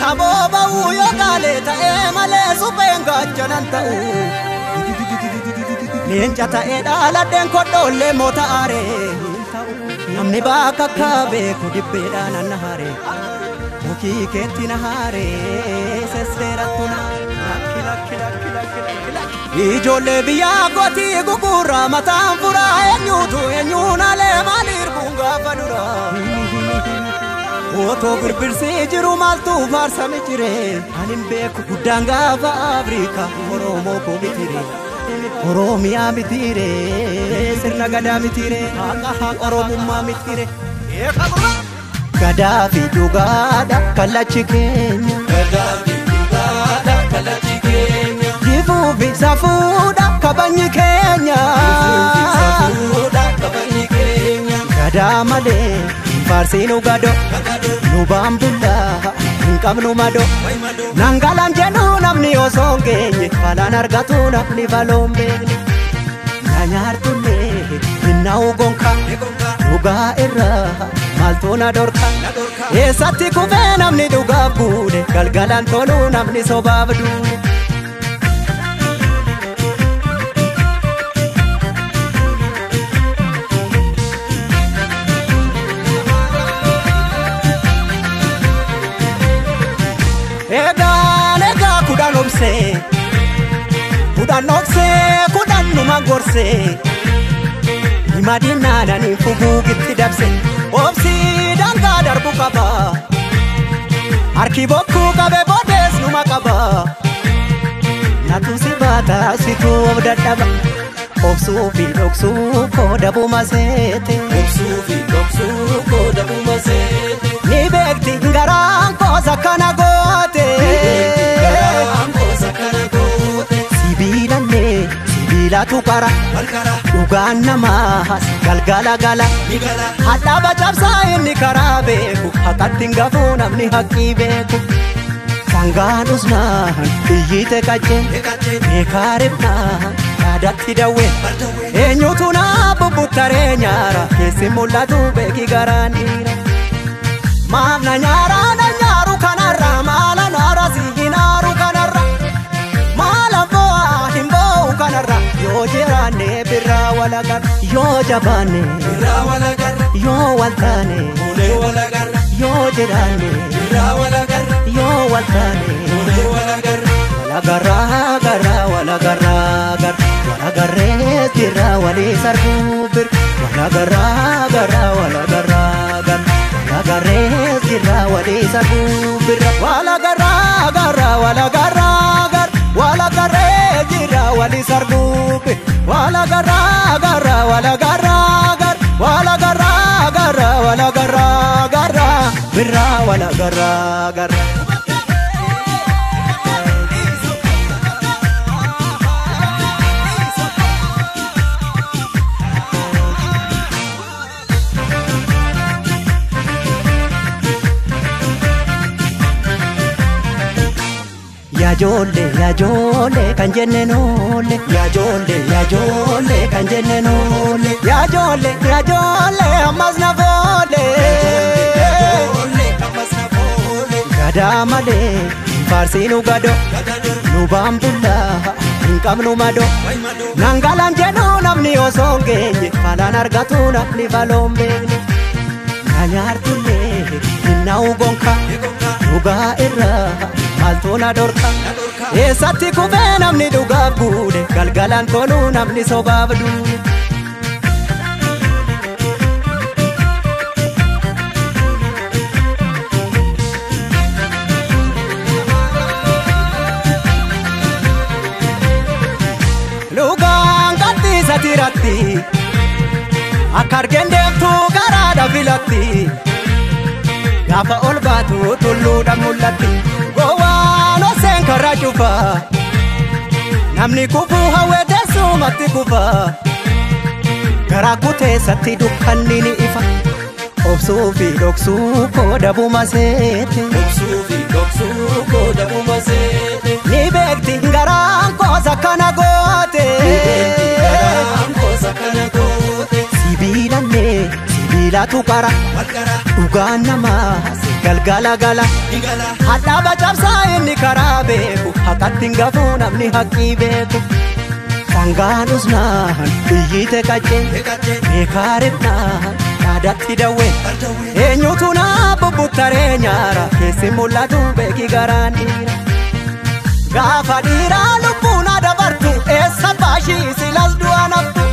Saboba uyo gale ta'e malee supheen gaachanaan ta'u. Leenca ta'e dhaaladheen kodhoollee moota aaree. Namni bakka akka beeku dibbeedhaan anna haaree. Mukii keetti na haaree sesseerattu na ijoollee biyyaa gootii gugurraa mataan furaa eenyuun alee maaliir gaafa duraa. Otoo birbirsee jiru maaltu faarsame jiree anin beeku guddaan gaafa Afrikaa Oromoo koo mitiree. Oromiyaa mitiree sirna gadaa mitiree haqa Oromummaa mitiree. Gadaa fi dhugaadha kallachi keenya. Gadaa fi dhugaadha kallachi keenya. Jifuu fi safuudha kabajni keenya. Gadaa malee faarsiinu gadoo nu baambullaa hin qabnu madoo. Nangalaan jedhu namni osoo hin geenye falaan argatu namni faloon beekne. Na nyaartullee hinnaa'u gonkaa dhugaa irraa maaltu na dhorka. Eessatti kufee namni dhugaaf buune galgalaan tolu namni sobaaf duune. Egaa kudhan obsee kudhan numa gorsee. Himadinaananii fuguugitti dabse obsii dangaa darbu qaba. Harki bokkuu qabe boodees numa qaba. Natu si baata situ of dadhaba. Obsuu fi dhoksuu koo dabuma seete. Obsuu fi dhoksuu koo dabuma seete. Ni beekti garaan koosa kana goote. Sibiilallee sibiilatu qara. Dhugaan namaas galgala gala. Hadhaaba cabsaa inni karaa beeku haqatti gafuu namni haqqii beeku. Sangaan usnaan iyyite qacceen beekaarifnaan yaadatti dawween. Eenyutu naa bubbuttaree nyaara keessi mul'atu beeki garaan dhiira. Maaf na nyaaru kanarraa maala naara si hinaaru kanarra. Maala bo'aa hin bo'u kanarra yoo jiraanne birraa walagarra. Yoo jabaanne birraa walagarra. Yoo waltaane ulee walagarra. Yoo jiraanne birraa walagarra. Yoo waltaane ulee walagarra. Walagarra walagarree jirra walii sarbuu bir. Walagarree jirra walii sarbuu bir. Walagarree jirra walii sarbuu bir. Birra walagarra. Yaajoollee kan jenne noolle. Yaajoollee kan jenne noolle. Yaajoollee ammas na boolle. Gadaa malee faarsiinu gadoo nu baambullaa hin qabnu madoo. Nangalaan jedhu namni osoo hin geenye falaan argatu namni faloon beekne. Na nyaartullee hinnaa'u gonkaa dhugaa irraa maaltu na dhorka. Eessatti kufee namni dhugaaf buune galgalaan tolu namni sobaaf duune. Lugaan qattiisa tiratti akka argeen deemtuu garaadha filatti. Gaafa ol baatu tulluudha mul'atti. Gowwaan oseen karra cufa. Namni kufuu hawwee teessumatti kufa. Garaa kuteessatti dukkanni ni ifa. Obsuu fi dhoksuu koo dabuma seete. Obsuu fi dhoksuu koo dabuma seete. Ni beekti garaan koosa kana goote. Garaan koosa kana goote. Sibiilallee sibiilatu qara. Wal qara. dhugaan namaas galgala gala hadhaa bacabsaa inni karaa beeku haqatti hin gafuu namni haqqii beeku sangaan usnaan biyyite qacceen beekaarinaan yaadatti dawween eenyutu naa bubbuttaree nyaara keessi mul'atu beeki garaan dhiira gaafa dhiiraa lubbuun dabartu eessa baashii silas du'a naftu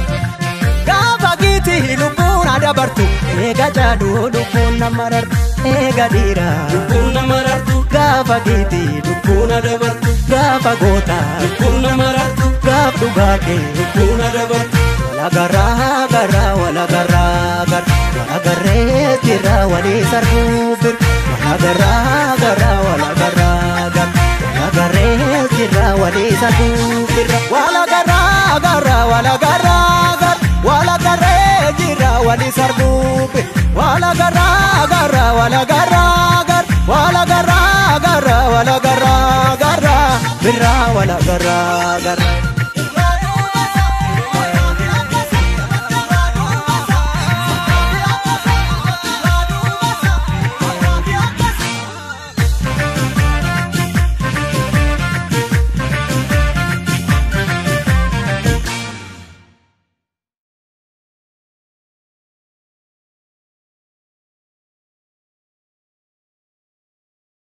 gaafa giitii lubbuun dabartu eega jaaduu lubbuun nama rartu eega dhiiraa lubbuun nama rartu gaafa giitii lubbuun dabartu gaafa gootaa lubbuun nama rartu gaaf dhugaatee lubbuun dabartu wala garraa wala garree jirra walii sarruu bir wala garraa wala garree jirra walii sarruu bir wala garree jirra walii sarruu bir wala garraa wala